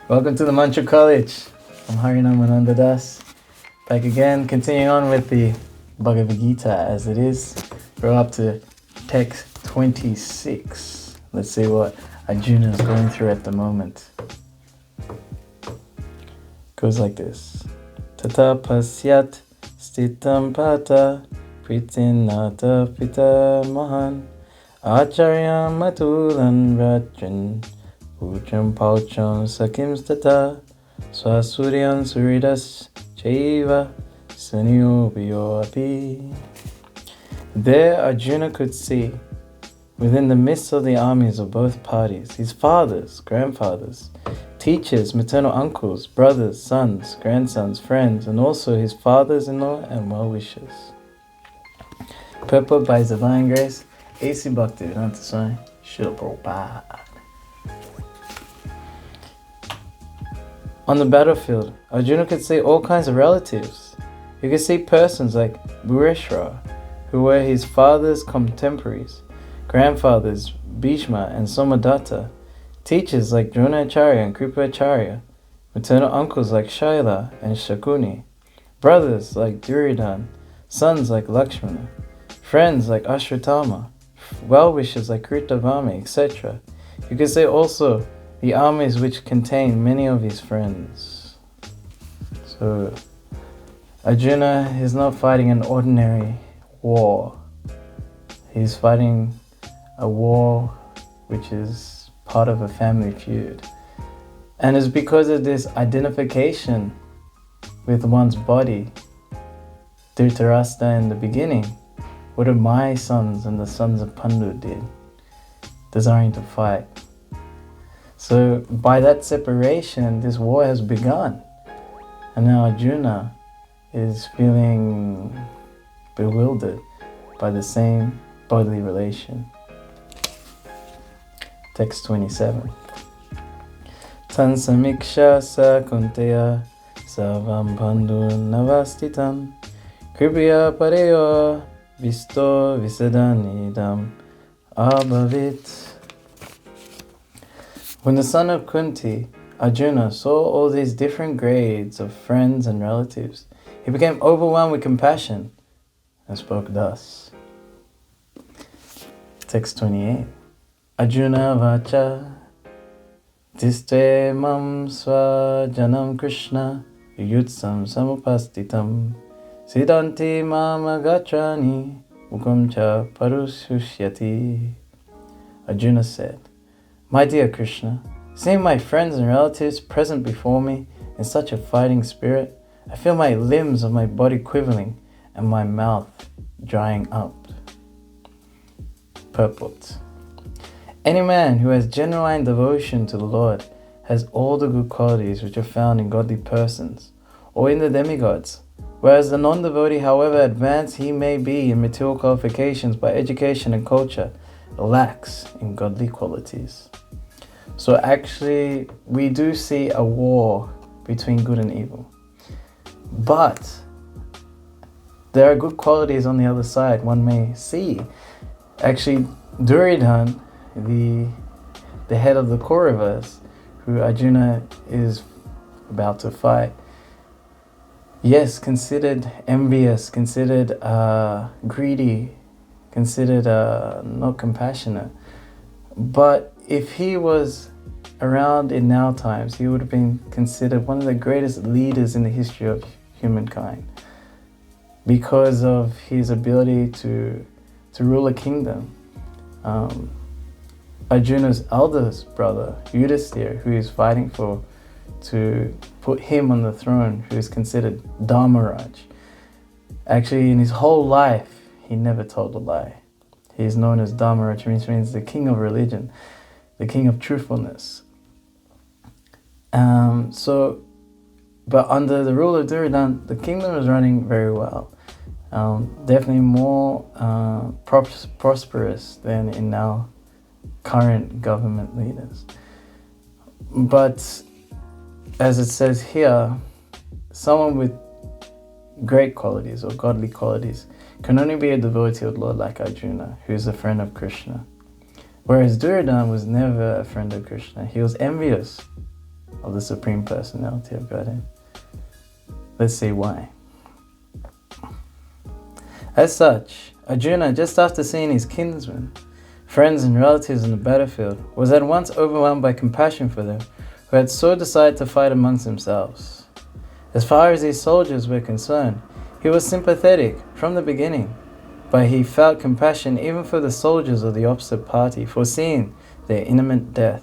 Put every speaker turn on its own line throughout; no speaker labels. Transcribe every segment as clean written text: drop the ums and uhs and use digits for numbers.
Welcome to the Mantra College. I'm Harinamananda Das. Back again, continuing on with the Bhagavad Gita as it is. We're up to text 26. Let's see what Arjuna is going through at the moment. Goes like this. Tata pasyat stitam pata pritinata pita mahan acharya matulan rajran Ucham paucham sakims tata swasuryam suridas chaiva sanyopiyo api. There Arjuna could see, within the midst of the armies of both parties, his fathers, grandfathers, teachers, maternal uncles, brothers, sons, grandsons, friends, and also his fathers-in-law and well-wishers. Purport by His Divine Grace, A.C. Bhaktivedanta Swami Srila Prabhupada. On the battlefield, Arjuna could see all kinds of relatives. He could see persons like Bureshwara, who were his father's contemporaries, grandfathers Bhishma and Somadatta, teachers like Dronacharya and Kripacharya, maternal uncles like Shaila and Shakuni, brothers like Duryodhana, sons like Lakshmana, friends like Ashwatthama, well-wishers like Kritavami, etc. You could say also the armies which contain many of his friends. So Arjuna is not fighting an ordinary war. He's fighting a war which is part of a family feud. And it's because of this identification with one's body. Dhritarashtra in the beginning, what did my sons and the sons of Pandu did? Desiring to fight. So by that separation, this war has begun. And now Arjuna is feeling bewildered by the same bodily relation. Text 27. Tan samiksha sa kunteya savam pandu navastitam kripiya pareyo visto visadanidam abhavit. When the son of Kunti, Arjuna, saw all these different grades of friends and relatives, he became overwhelmed with compassion and spoke thus. Text 28. Arjuna vacha diste mam swajanam Krishna yutsam samupastitam siddhanti mama gacchani mukam cha parushyati. Arjuna said, My dear Krishna, seeing my friends and relatives present before me in such a fighting spirit, I feel my limbs of my body quivering and my mouth drying up. Purport. Any man who has genuine devotion to the Lord has all the good qualities which are found in godly persons or in the demigods, whereas the non-devotee, however advanced he may be in material qualifications by education and culture, lacks in godly qualities. So actually, we do see a war between good and evil. But there are good qualities on the other side one may see. Actually, Duryodhana, the head of the Kauravas, who Arjuna is about to fight, yes, considered envious, considered greedy, considered not compassionate. But if he was around in now times, he would have been considered one of the greatest leaders in the history of humankind because of his ability to rule a kingdom. Arjuna's eldest brother, Yudhisthira, who is fighting to put him on the throne, who is considered Dharmaraj. Actually, in his whole life, he never told a lie. He is known as Dharmaraj, which means the king of religion, the king of truthfulness. But under the rule of Duryodhana, the kingdom is running very well. Definitely more prosperous than in our current government leaders. But as it says here, someone with great qualities or godly qualities can only be a devotee of the Lord like Arjuna, who is a friend of Krishna. Whereas Duryodhana was never a friend of Krishna. He was envious of the Supreme Personality of Godhead. Let's see why. As such, Arjuna, just after seeing his kinsmen, friends and relatives in the battlefield, was at once overwhelmed by compassion for them, who had so decided to fight amongst themselves. As far as these soldiers were concerned, he was sympathetic from the beginning, but he felt compassion even for the soldiers of the opposite party, foreseeing their imminent death.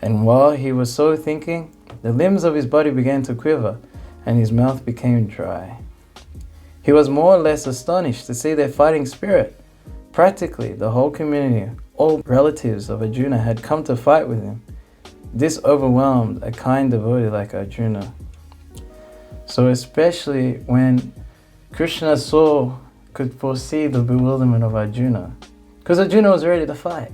And while he was so thinking, the limbs of his body began to quiver, and his mouth became dry. He was more or less astonished to see their fighting spirit. Practically, the whole community, all relatives of Arjuna, had come to fight with him. This overwhelmed a kind devotee like Arjuna. So especially when Krishna could foresee the bewilderment of Arjuna, because Arjuna was ready to fight.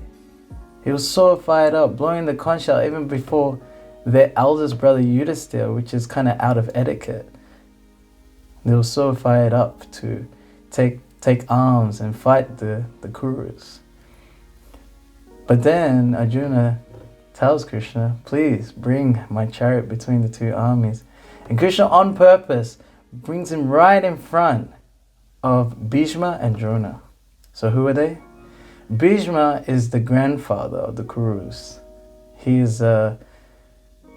He was so fired up, blowing the conch shell even before their eldest brother Yudhisthira, which is kind of out of etiquette. They were so fired up to take arms and fight the Kurus. But then Arjuna tells Krishna, please bring my chariot between the two armies. And Krishna on purpose brings him right in front of Bhishma and Drona. So who are they? Bhishma is the grandfather of the Kurus. He is,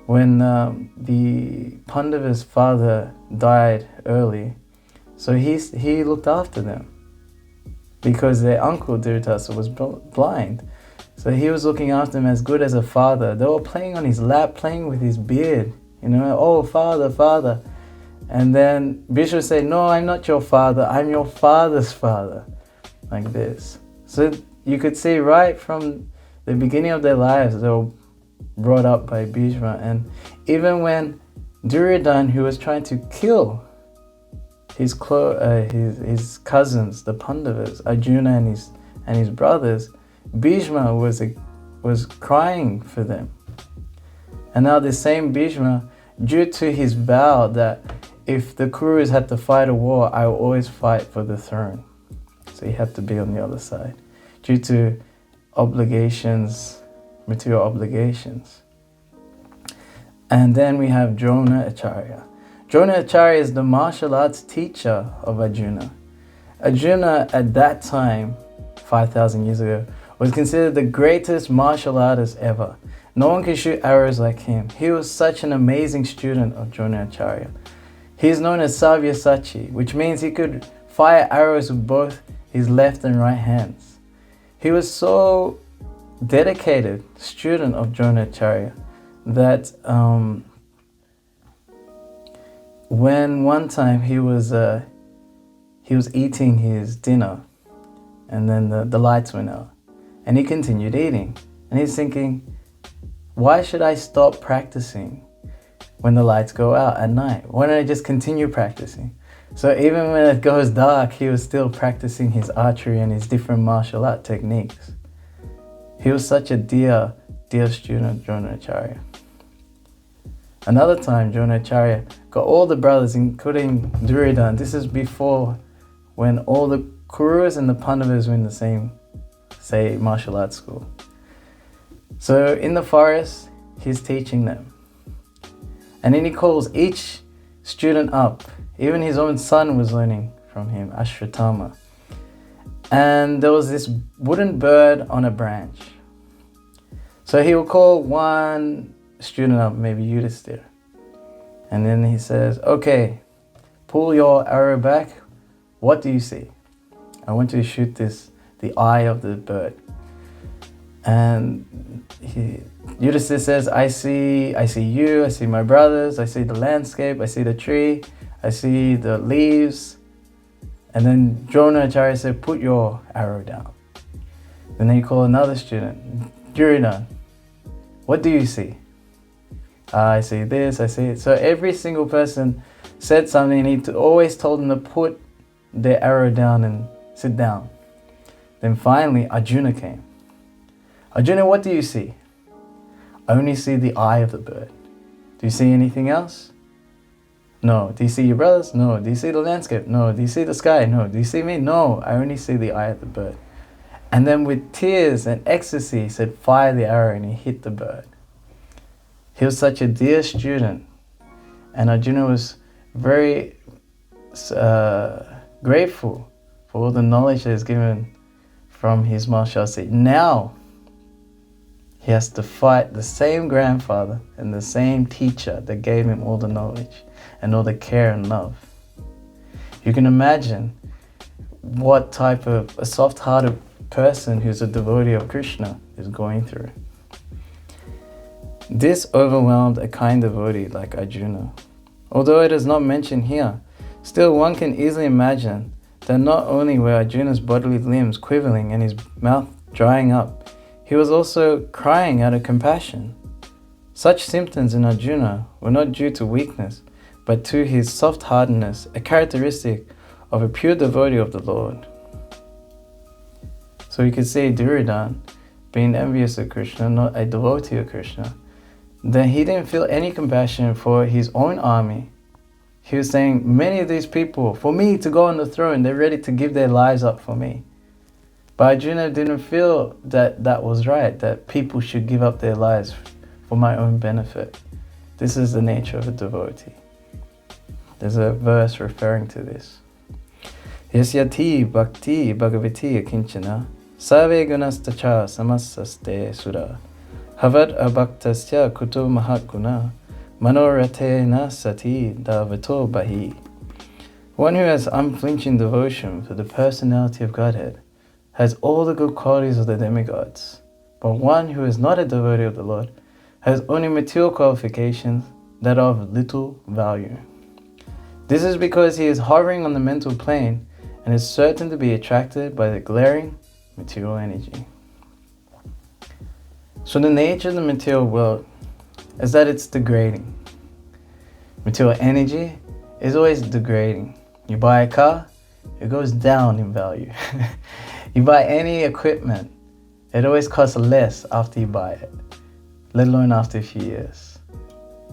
when the Pandava's father died early, so he looked after them because their uncle Dhritarashtra was blind. So he was looking after them as good as a father. They were playing on his lap, playing with his beard. Oh, father, father. And then Bhishma said, no, I'm not your father. I'm your father's father. Like this. So you could see right from the beginning of their lives, they were brought up by Bhishma. And even when Duryodhana, who was trying to kill his cousins, the Pandavas, Arjuna and his brothers, Bhishma was crying for them. And now the same Bhishma, due to his vow that if the Kurus had to fight a war, I will always fight for the throne. So he had to be on the other side, due to obligations, material obligations. And then we have Drona Acharya. Drona Acharya is the martial arts teacher of Arjuna. Arjuna at that time, 5,000 years ago, was considered the greatest martial artist ever. No one could shoot arrows like him. He was such an amazing student of Drona Acharya. He is known as Savyasachi, which means he could fire arrows with both his left and right hands. He was so dedicated student of Drona Acharya that when one time he was eating his dinner, and then the lights went out, and he continued eating, and he's thinking, why should I stop practicing when the lights go out at night? Why don't I just continue practicing? So even when it goes dark, he was still practicing his archery and his different martial art techniques. He was such a dear student of Drona Acharya. Another time, Drona Acharya got all the brothers, including Duryodhana. This is before when all the Kurus and the Pandavas were in the same, say, martial arts school. So in the forest, he's teaching them. And then he calls each student up. Even his own son was learning from him, Ashwatthama. And there was this wooden bird on a branch. So he will call one student up, maybe Yudhisthira. And then he says, okay, pull your arrow back. What do you see? I want you to shoot the eye of the bird. And Yudhisthira says, I see you, I see my brothers, I see the landscape, I see the tree, I see the leaves. And then Drona Acharya said, put your arrow down. Then he called another student, Duryodhana, what do you see? I see this, I see it. So every single person said something, and he always told them to put their arrow down and sit down. Then finally Arjuna came. Arjuna, what do you see? I only see the eye of the bird. Do you see anything else? No. Do you see your brothers? No. Do you see the landscape? No. Do you see the sky? No. Do you see me? No. I only see the eye of the bird. And then with tears and ecstasy, he said, fire the arrow, and he hit the bird. He was such a dear student, and Arjuna was very grateful for all the knowledge that is given from his martial arts. Now he has to fight the same grandfather and the same teacher that gave him all the knowledge and all the care and love. You can imagine what type of a soft-hearted person who's a devotee of Krishna is going through. This overwhelmed a kind devotee like Arjuna. Although it is not mentioned here, still one can easily imagine that not only were Arjuna's bodily limbs quivering and his mouth drying up, he was also crying out of compassion. Such symptoms in Arjuna were not due to weakness, but to his soft-heartedness, a characteristic of a pure devotee of the Lord. So you could see Duryodhana, being envious of Krishna, not a devotee of Krishna, then he didn't feel any compassion for his own army. He was saying, many of these people, for me to go on the throne, they're ready to give their lives up for me. But Arjuna didn't feel that that was right, that people should give up their lives for my own benefit. This is the nature of a devotee. There's a verse referring to this. Yasyati bhakti bhagavati kinchana save gunastacha samasaste sura havad abhaktasya kuto mahakuna manoratena sati davato bahi. One who has unflinching devotion for the personality of Godhead has all the good qualities of the demigods, but one who is not a devotee of the Lord has only material qualifications that are of little value. This is because he is hovering on the mental plane and is certain to be attracted by the glaring material energy. So the nature of the material world is that it's degrading. Material energy is always degrading. You buy a car, it goes down in value. You buy any equipment, it always costs less after you buy it, let alone after a few years.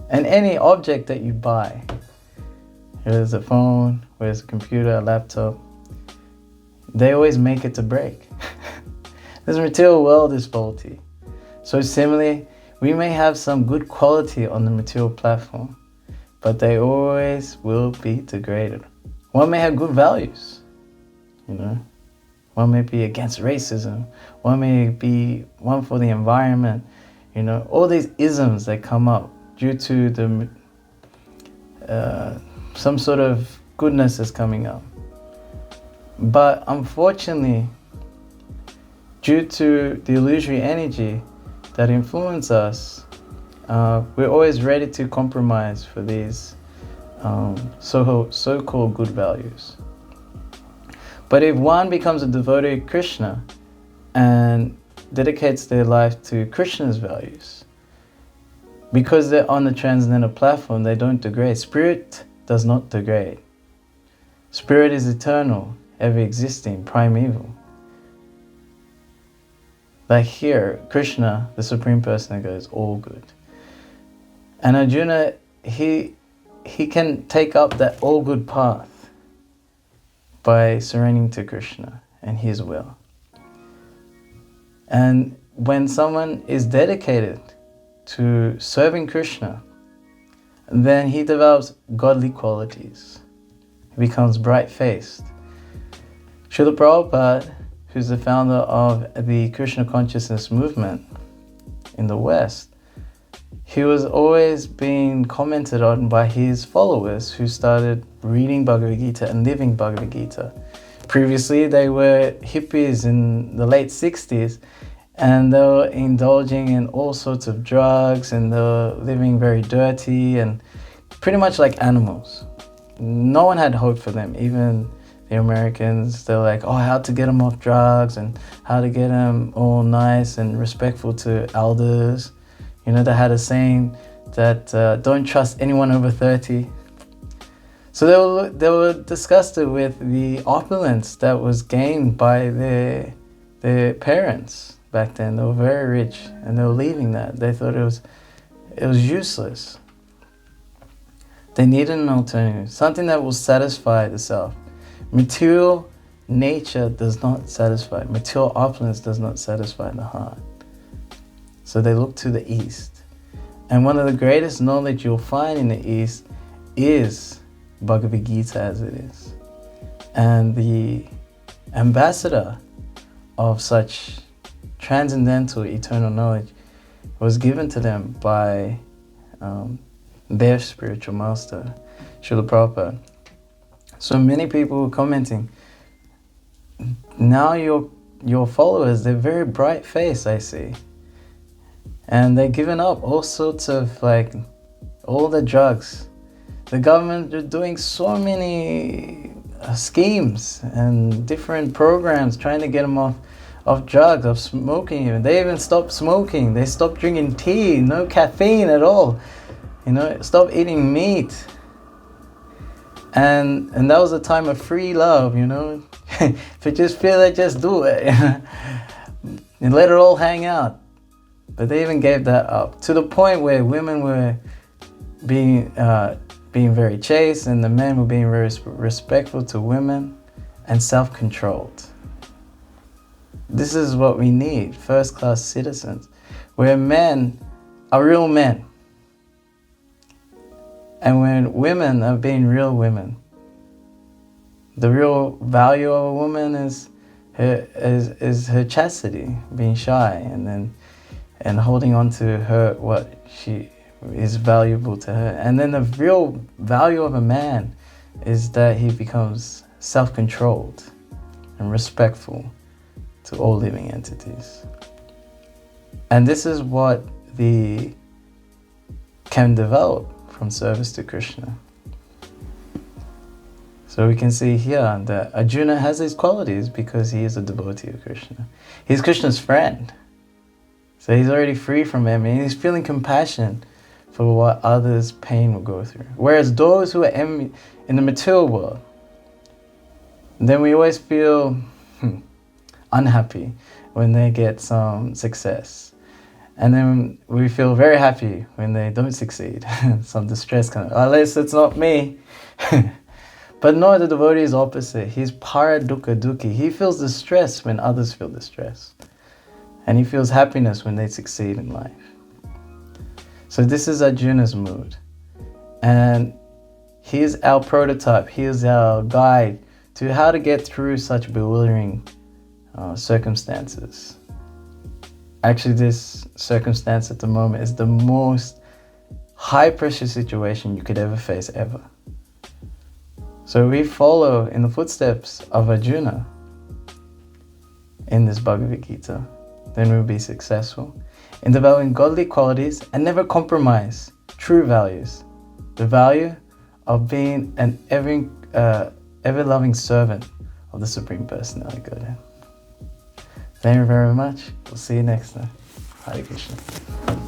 And any object that you buy, whether it's a phone, whether it's a computer, a laptop, they always make it to break. This material world is faulty. So similarly, we may have some good quality on the material platform, but they always will be degraded. One may have good values, One may be against racism. One may be one for the environment. All these isms that come up due to the some sort of goodness is coming up. But unfortunately, due to the illusory energy that influence us, we're always ready to compromise for these so-called good values. But if one becomes a devotee of Krishna and dedicates their life to Krishna's values, because they're on the transcendental platform, they don't degrade. Spirit does not degrade. Spirit is eternal, ever existing, primeval. Like here, Krishna, the Supreme Personality, is all good. And Arjuna, he can take up that all good path by surrendering to Krishna and his will. And when someone is dedicated to serving Krishna, then he develops godly qualities. He becomes bright-faced. Srila Prabhupada, who's the founder of the Krishna consciousness movement in the West, he was always being commented on by his followers who started reading Bhagavad Gita and living Bhagavad Gita. Previously, they were hippies in the late 60s, and they were indulging in all sorts of drugs, and they were living very dirty and pretty much like animals. No one had hope for them. Even the Americans, they're like, how to get them off drugs and how to get them all nice and respectful to elders. They had a saying that don't trust anyone over 30. So they were disgusted with the opulence that was gained by their parents back then. They were very rich and they were leaving that. They thought it was useless. They needed an alternative, something that will satisfy the self. Material nature does not satisfy. Material opulence does not satisfy the heart. So they looked to the east. And one of the greatest knowledge you'll find in the East is Bhagavad Gita as it is. And the ambassador of such transcendental eternal knowledge was given to them by their spiritual master, Srila Prabhupada. So many people were commenting, now your followers, they're very bright faced, I see. And they're giving up all sorts of all the drugs. The government are doing so many schemes and different programs trying to get them off drugs, of smoking even. They even stopped smoking. They stopped drinking tea, no caffeine at all. Stop eating meat. And that was a time of free love, If you just feel it, just do it. And let it all hang out. But they even gave that up, to the point where women were being very chaste, and the men were being very respectful to women and self-controlled. This is what we need, first-class citizens, where men are real men. And when women are being real women, the real value of a woman is her chastity, being shy, and holding on to her, what she is valuable to her. And then the real value of a man is that he becomes self-controlled and respectful to all living entities. And this is what can develop from service to Krishna. So we can see here that Arjuna has these qualities because he is a devotee of Krishna. He's Krishna's friend. So he's already free from him, and he's feeling compassion for what others' pain will go through. Whereas those who are in the material world, then we always feel unhappy when they get some success. And then we feel very happy when they don't succeed. Some distress comes, at least it's not me. But no, the devotee is opposite. He's para dukkha dukhi. He feels distress when others feel distress. And he feels happiness when they succeed in life. So this is Arjuna's mood. And he is our prototype. He is our guide to how to get through such bewildering circumstances. Actually, this circumstance at the moment is the most high pressure situation you could ever face, ever. So we follow in the footsteps of Arjuna in this Bhagavad Gita. Then we'll be successful in developing godly qualities and never compromise true values. The value of being an ever-loving servant of the Supreme Personality Godhead. Thank you very much. We'll see you next time. Hare Krishna.